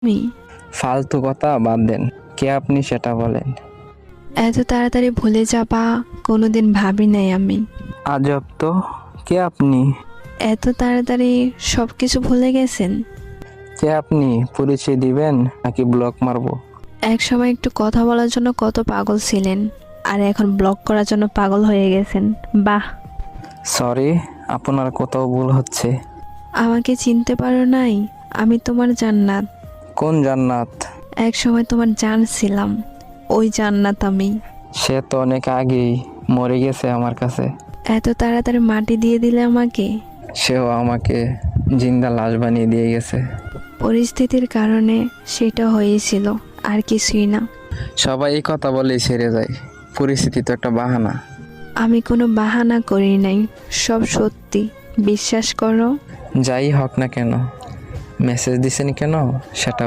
আমি ফালতু কথা বাদ দেন, কে আপনি সেটা বলেন। এত তাড়াতাড়ি ভুলে যাবা কোনোদিন ভাবি নাই আমি। আজব তো, কে আপনি? এত তাড়াতাড়ি সবকিছু ভুলে গেছেন? কে আপনি, পরিচয় দিবেন নাকি ব্লক মারবো? এক সময় একটু কথা বলার জন্য কত পাগল ছিলেন, আর এখন ব্লক করার জন্য পাগল হয়ে গেছেন। বাহ! সরি, আপনার কোথাও ভুল হচ্ছে। আমাকে চিনতে পারো নাই? আমি তোমার জান্নাত। কোন জান্নাত? এক সময় তোমার জান ছিলাম, ওই জান্নাত আমি। সে তো অনেক আগেই মরে গেছে আমার কাছে। এত তাড়াতাড়ি মাটি দিয়ে দিলে আমাকে। সেও আমাকে জিন্দা লাশ বানিয়ে দিয়ে গেছে। পরিস্থিতির কারণে সেটা হয়েছিল, আর কিছুই না। সবাই এই কথা বলেই ছেড়ে যায়, পরিস্থিতি তো একটা বাহানা। আমি কোনো বাহানা করি নাই, সব সত্যি, বিশ্বাস করো। যাই হোক না কেন, মেসেজ দিছেন কেন সেটা